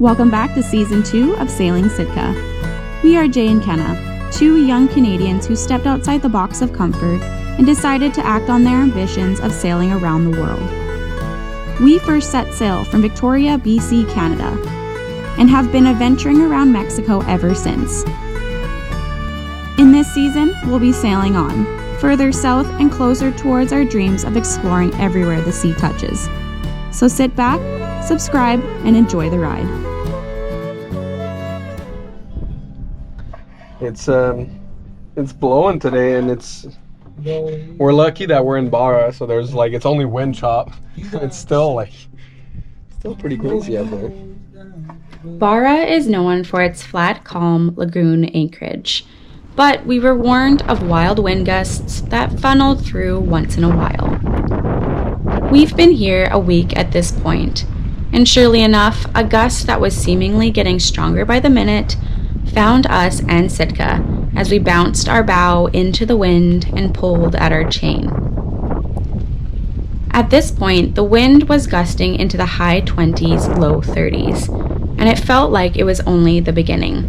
Welcome back to Season 2 of Sailing Sitka. We are Jay and Kenna, two young Canadians who stepped outside the box of comfort and decided to act on their ambitions of sailing around the world. We first set sail from Victoria, BC, Canada, and have been adventuring around Mexico ever since. In this season, we'll be sailing on, further south and closer towards our dreams of exploring everywhere the sea touches. So sit back, subscribe, and enjoy the ride. It's blowing today, and we're lucky that we're in Barra, so there's it's only wind chop. It's still pretty crazy out there. Barra is known for its flat, calm lagoon anchorage, but we were warned of wild wind gusts that funneled through once in a while. We've been here a week at this point, and surely enough, a gust that was seemingly getting stronger by the minute found us and Sitka as we bounced our bow into the wind and pulled at our chain. At this point, the wind was gusting into the high 20s, low 30s, and it felt like it was only the beginning.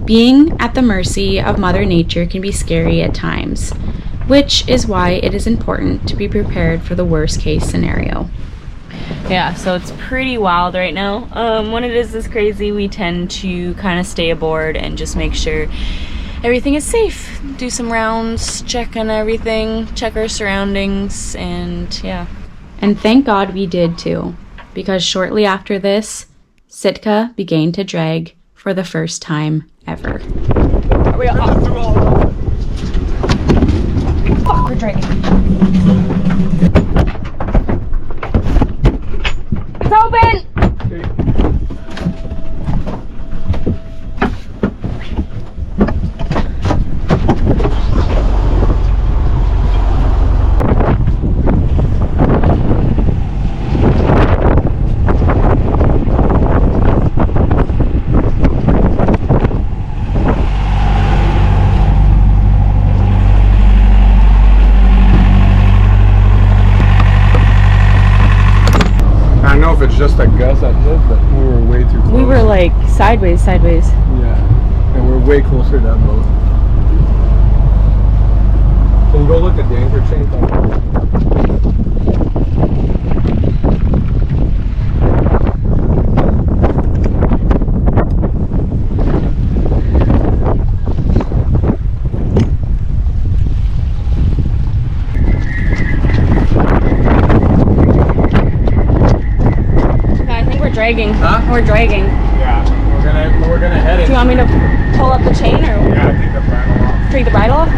Being at the mercy of Mother Nature can be scary at times, which is why it is important to be prepared for the worst case scenario. Yeah, so it's pretty wild right now. When it is this crazy, we tend to kind of stay aboard and just make sure everything is safe. Do some rounds, check on everything, check our surroundings, and yeah. And thank God we did too, because shortly after this, Sitka began to drag for the first time ever. Are we off? Fuck, we're dragging. It's open! It's just a gust that hit, but we were way too close. We were sideways. Yeah, and we're way closer to that boat. Can you go look at the anchor chain? Dragging. Huh? We're dragging. Yeah, we're gonna head it. Do you want me to pull up the chain or? Yeah, take the bridle off. Take the bridle off?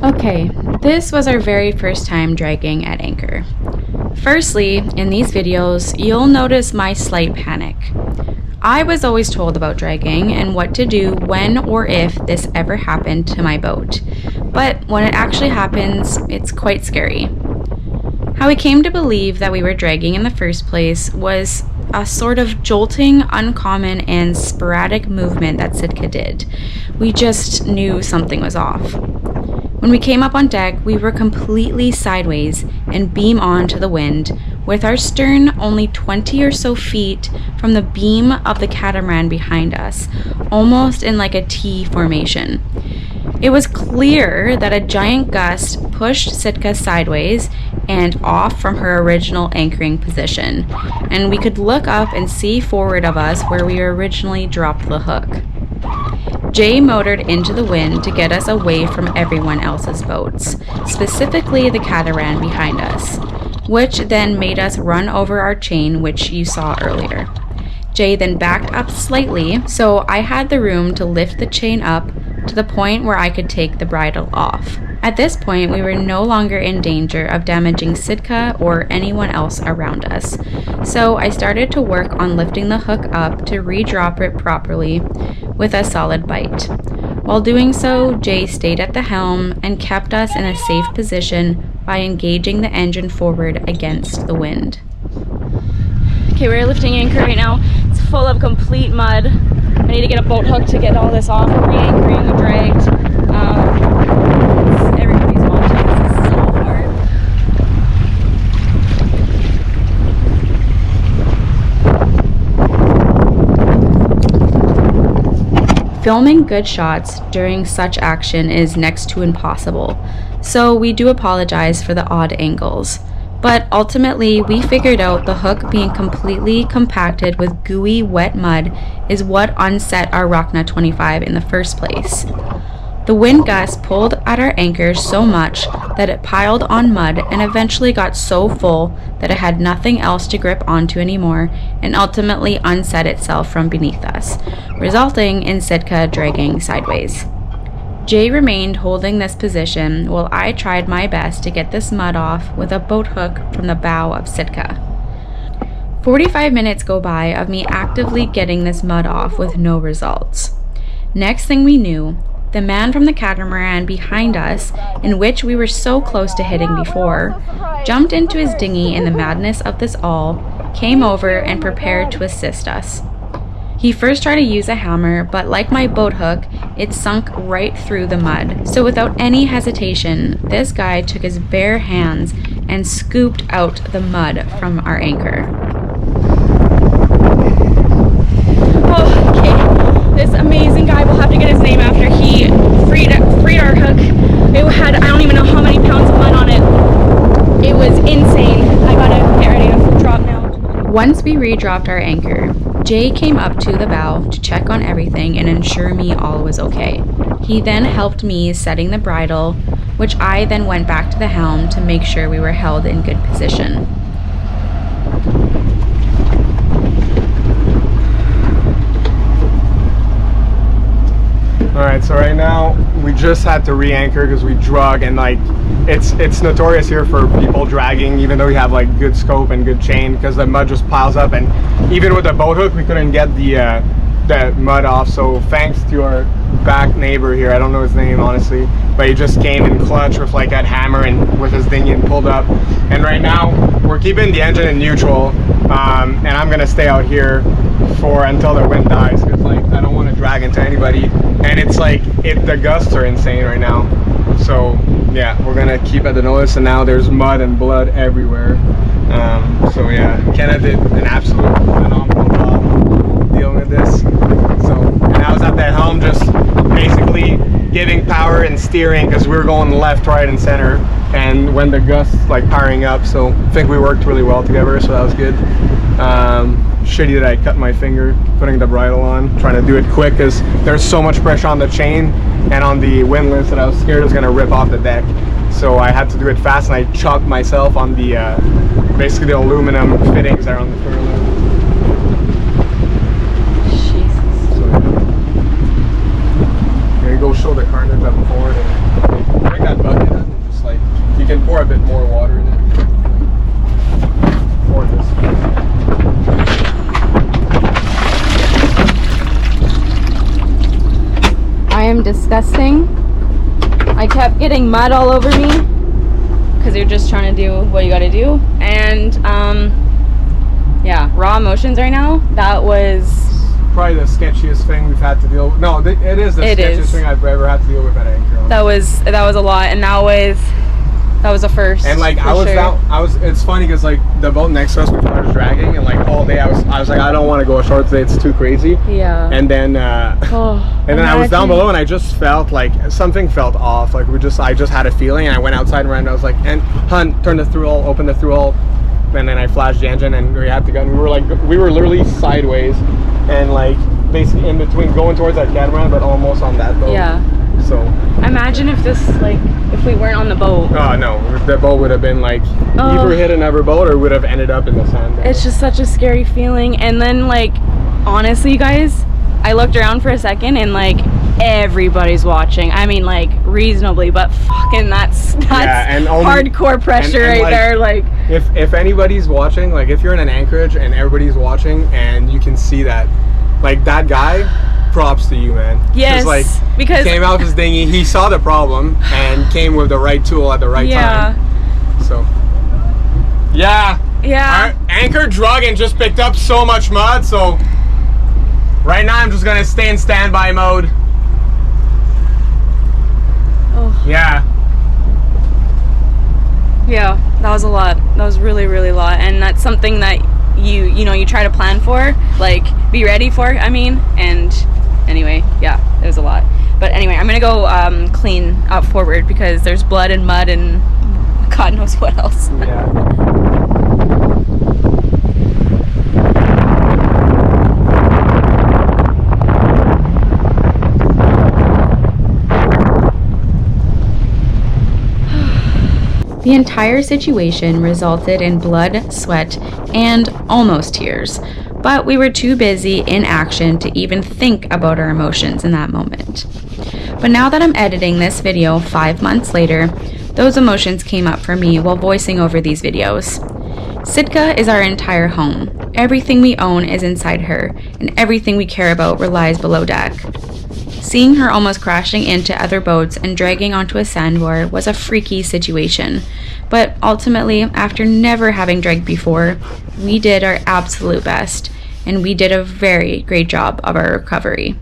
Okay, this was our very first time dragging at anchor. Firstly, in these videos, you'll notice my slight panic. I was always told about dragging and what to do when or if this ever happened to my boat. But when it actually happens, it's quite scary. How we came to believe that we were dragging in the first place was a sort of jolting, uncommon, and sporadic movement that Sitka did. We just knew something was off. When we came up on deck, we were completely sideways and beam on to the wind, with our stern only 20 or so feet from the beam of the catamaran behind us, almost in like a T formation. It was clear that a giant gust pushed Sitka sideways and off from her original anchoring position, and we could look up and see forward of us where we originally dropped the hook. Jay motored into the wind to get us away from everyone else's boats, specifically the catamaran behind us, which then made us run over our chain, which you saw earlier. Jay then backed up slightly, so I had the room to lift the chain up to the point where I could take the bridle off. At this point, we were no longer in danger of damaging Sitka or anyone else around us. So I started to work on lifting the hook up to re-drop it properly with a solid bite. While doing so, Jay stayed at the helm and kept us in a safe position by engaging the engine forward against the wind. Okay, we're lifting anchor right now. It's full of complete mud. I need to get a boat hook to get all this off. We're re-anchoring, we dragged. Everybody's watching. This is so hard. Filming good shots during such action is next to impossible, so we do apologize for the odd angles. But ultimately, we figured out the hook being completely compacted with gooey, wet mud is what unset our Rockna 25 in the first place. The wind gust pulled at our anchor so much that it piled on mud and eventually got so full that it had nothing else to grip onto anymore and ultimately unset itself from beneath us, resulting in Sitka dragging sideways. Jay remained holding this position while I tried my best to get this mud off with a boat hook from the bow of Sitka. 45 minutes go by of me actively getting this mud off with no results. Next thing we knew, the man from the catamaran behind us, in which we were so close to hitting before, jumped into his dinghy in the madness of this all, came over and prepared to assist us. He first tried to use a hammer, but like my boat hook, it sunk right through the mud. So without any hesitation, this guy took his bare hands and scooped out the mud from our anchor. Oh, okay. This amazing guy, we'll have to get his name after, he freed our hook. It had, I don't even know how many pounds of mud on it. It was insane. I gotta get ready to drop now. Once we re-dropped our anchor, Jay came up to the bow to check on everything and ensure me all was okay. He then helped me setting the bridle, which I then went back to the helm to make sure we were held in good position. Alright, so right now we just had to re-anchor because we drug, and like it's notorious here for people dragging even though we have like good scope and good chain, because the mud just piles up, and even with the boat hook we couldn't get the mud off. So thanks to our back neighbor here, I don't know his name honestly, but he just came in clutch with like that hammer and with his dinghy and pulled up. And right now we're keeping the engine in neutral, and I'm gonna stay out here until the wind dies, because like I don't want to drag into anybody, and it's like the gusts are insane right now. So yeah, we're gonna keep at the nose, and now there's mud and blood everywhere. So yeah, Kenna did an absolute phenomenal job dealing with this. So, and I was at the helm just basically giving power and steering, because we were going left, right, and center, and when the gusts like powering up, so I think we worked really well together, so that was good. Shitty that I cut my finger putting the bridle on, trying to do it quick because there's so much pressure on the chain and on the windlass that I was scared it was going to rip off the deck. So I had to do it fast, and I chopped myself on the basically the aluminum fittings that are on the furlong. Jesus. So yeah. I'm gonna go show the carnage up forward and bring that bucket up, and just like you can pour a bit more water in it. Pour this. I am disgusting. I kept getting mud all over me because you're just trying to do what you gotta do. And yeah, raw emotions right now. That was probably the sketchiest thing we've had to deal with. No, it is the sketchiest thing I've ever had to deal with at anchor. That was a lot, and that was a first. And like it's funny because like the boat next to us, we started dragging, and like all day I was like, I don't want to go ashore today, it's too crazy. Yeah. And then I was down below, and I just felt like something felt off. Like I just had a feeling, and I went outside and ran. I was like, and Hunt, turn the through hole, open the through hole, and then I flashed the engine, and we had to go. And we were literally sideways, and like basically in between, going towards that catamaran, but almost on that boat. Yeah. So imagine if we weren't on the boat. Oh no, the boat would have been like either hit another boat or would have ended up in the sandbar. It's just such a scary feeling. And then like honestly, you guys, I looked around for a second, and like everybody's watching. I mean, like, reasonably, but fucking that's and only, hardcore pressure and right like, there. Like, if anybody's watching, like if you're in an anchorage and everybody's watching and you can see that, like that guy, props to you, man. yes, like, because came out with his dinghy, he saw the problem and came with the right tool at the right time. So yeah, our anchor drug and just picked up so much mud, so right now I'm just gonna stay in standby mode. Oh yeah, that was a lot. That was really a lot, and that's something that you know you try to plan for, like be ready for, I mean. And anyway, yeah, it was a lot. But anyway, I'm gonna go clean up forward because there's blood and mud and God knows what else. Yeah. The entire situation resulted in blood, sweat, and almost tears, but we were too busy in action to even think about our emotions in that moment. But now that I'm editing this video 5 months later, those emotions came up for me while voicing over these videos. Sitka is our entire home. Everything we own is inside her, and everything we care about relies below deck. Seeing her almost crashing into other boats and dragging onto a sandbar was a freaky situation, but ultimately, after never having dragged before, we did our absolute best, and we did a very great job of our recovery.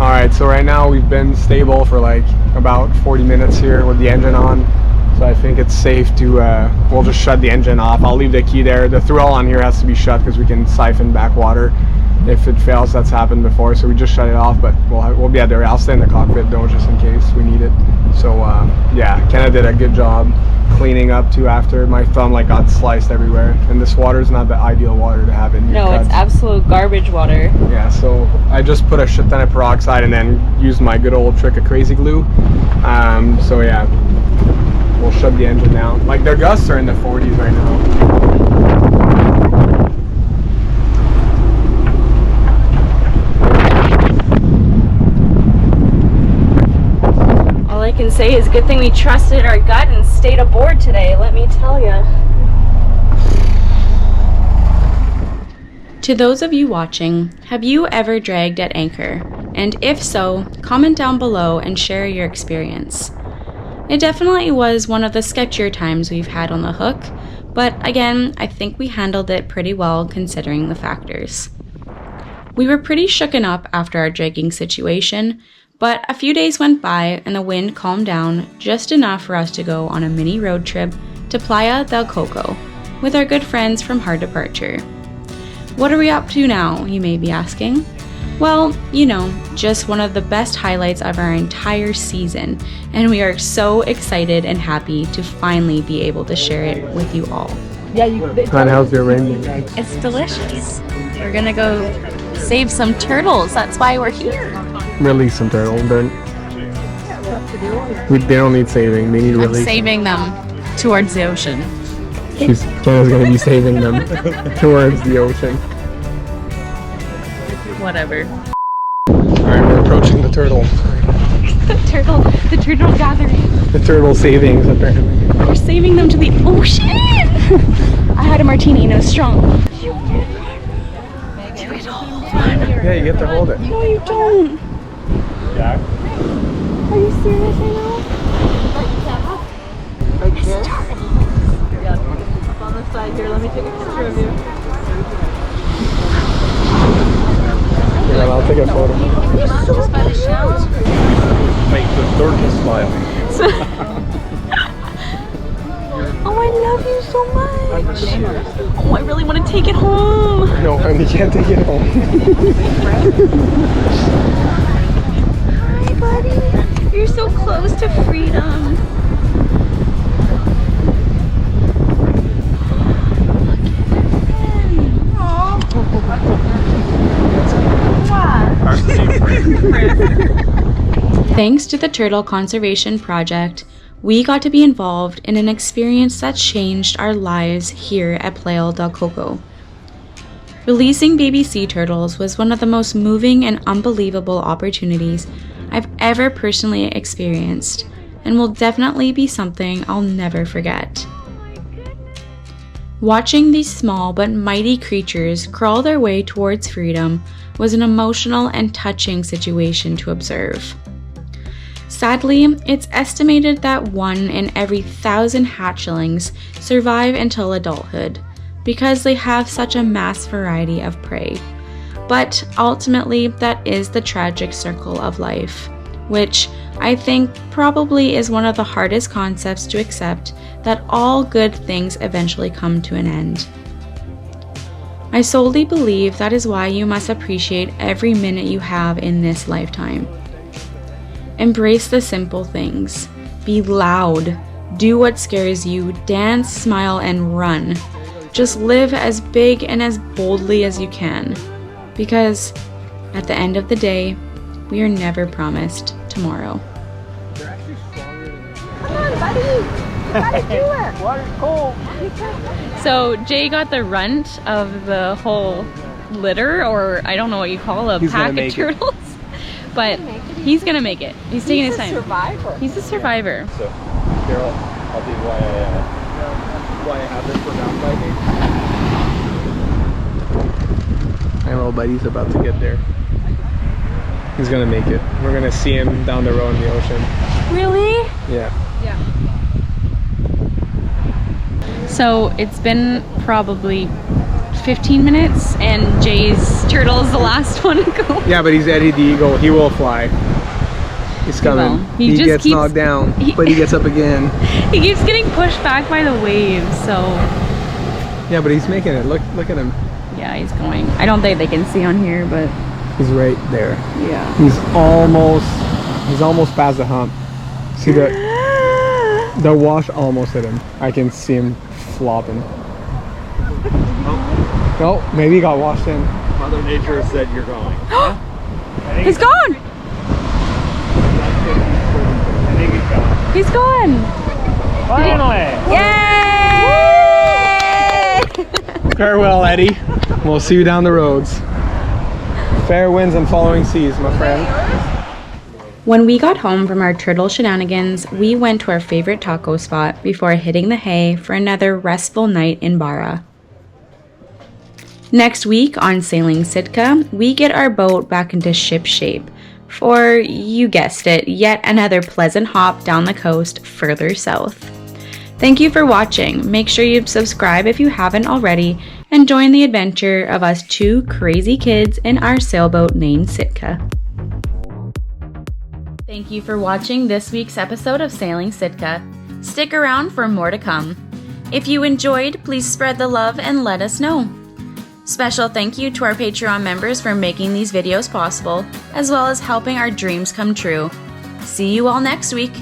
Alright, so right now we've been stable for like about 40 minutes here with the engine on, so I think it's safe to, we'll just shut the engine off. I'll leave the key there. The throttle on here has to be shut because we can siphon back water if it fails. That's happened before, so we just shut it off, but we'll be at there. I'll stay in the cockpit though, just in case we need it. So yeah, Kenna did a good job cleaning up too after. My thumb like got sliced everywhere, and this water is not the ideal water to have in your cuts. It's absolute garbage water. Yeah, so I just put a shit ton of peroxide and then used my good old trick of crazy glue. So yeah, we'll shut the engine down. Like their gusts are in the 40s right now. All I can say is good thing we trusted our gut and stayed aboard today, let me tell you. To those of you watching, have you ever dragged at anchor? And if so, comment down below and share your experience. It definitely was one of the sketchier times we've had on the hook, but again, I think we handled it pretty well considering the factors. We were pretty shooken up after our dragging situation, but a few days went by and the wind calmed down just enough for us to go on a mini road trip to Playa del Coco with our good friends from Hard Departure. What are we up to now, you may be asking? Well, you know, just one of the best highlights of our entire season, and we are so excited and happy to finally be able to share it with you all. And how's your rainbow? It's delicious. We're gonna go save some turtles, that's why we're here. Release some turtles. They don't need saving. They need release. I'm saving them towards the ocean. Kenna's gonna be saving them towards the ocean. Whatever. Alright, we're approaching the turtle. The turtle gathering. The turtle savings, apparently. We're saving them to the ocean. I had a martini and it was strong. Yeah, you get to hold it. No, you don't. Yeah. Are you serious right now? Up on the side here, let me take a picture of you. Yeah, I'll take a photo. Make the turtle smile. Oh, I love you so much. Oh, I really want to take it home. No, and you can't take it home. Hi, buddy. You're so close to freedom. Thanks to the Turtle Conservation Project, we got to be involved in an experience that changed our lives here at Playa del Coco. Releasing baby sea turtles was one of the most moving and unbelievable opportunities I've ever personally experienced, and will definitely be something I'll never forget. Watching these small but mighty creatures crawl their way towards freedom was an emotional and touching situation to observe. Sadly, it's estimated that 1 in every 1,000 hatchlings survive until adulthood, because they have such a mass variety of prey. But ultimately, that is the tragic circle of life, which I think probably is one of the hardest concepts to accept, that all good things eventually come to an end. I solely believe that is why you must appreciate every minute you have in this lifetime. Embrace the simple things. Be loud. Do what scares you. Dance, smile, and run. Just live as big and as boldly as you can. Because at the end of the day, we are never promised tomorrow. They're actually stronger than Come on, buddy. You gotta do it. Water's cold. So Jay got the runt of the whole litter, or I don't know what you call a He's pack gonna of make it. turtles. But he's gonna make it. He's taking his time. Survivor. He's a survivor. So, Carol, I'll tell you why I have this for mountain biking. My little buddy's about to get there. He's gonna make it. We're gonna see him down the road in the ocean. Really? Yeah. So it's been probably 15 minutes, and Jay's turtle is the last one to go. Yeah, but he's Eddie the Eagle. He will fly. He's coming. will. He just gets keeps- knocked down, but he gets up again. He keeps getting pushed back by the waves, so Yeah, but he's making it. Look at him. yeah, he's going. I don't think they can see on here, but He's right there. yeah. He's almost past the hump. See the wash almost hit him. I can see him flopping. Oh, maybe he got washed in. Mother Nature said you're going. He's gone! I think he's gone. He's gone! Finally! Yay! Farewell, Eddie. We'll see you down the roads. Fair winds and following seas, my friend. When we got home from our turtle shenanigans, we went to our favorite taco spot before hitting the hay for another restful night in Barra. Next week on Sailing Sitka, we get our boat back into ship shape for, you guessed it, yet another pleasant hop down the coast further south. Thank you for watching. Make sure you subscribe if you haven't already, and join the adventure of us two crazy kids in our sailboat named Sitka. Thank you for watching this week's episode of Sailing Sitka. Stick around for more to come. If you enjoyed, please spread the love and let us know. Special thank you to our Patreon members for making these videos possible, as well as helping our dreams come true. See you all next week.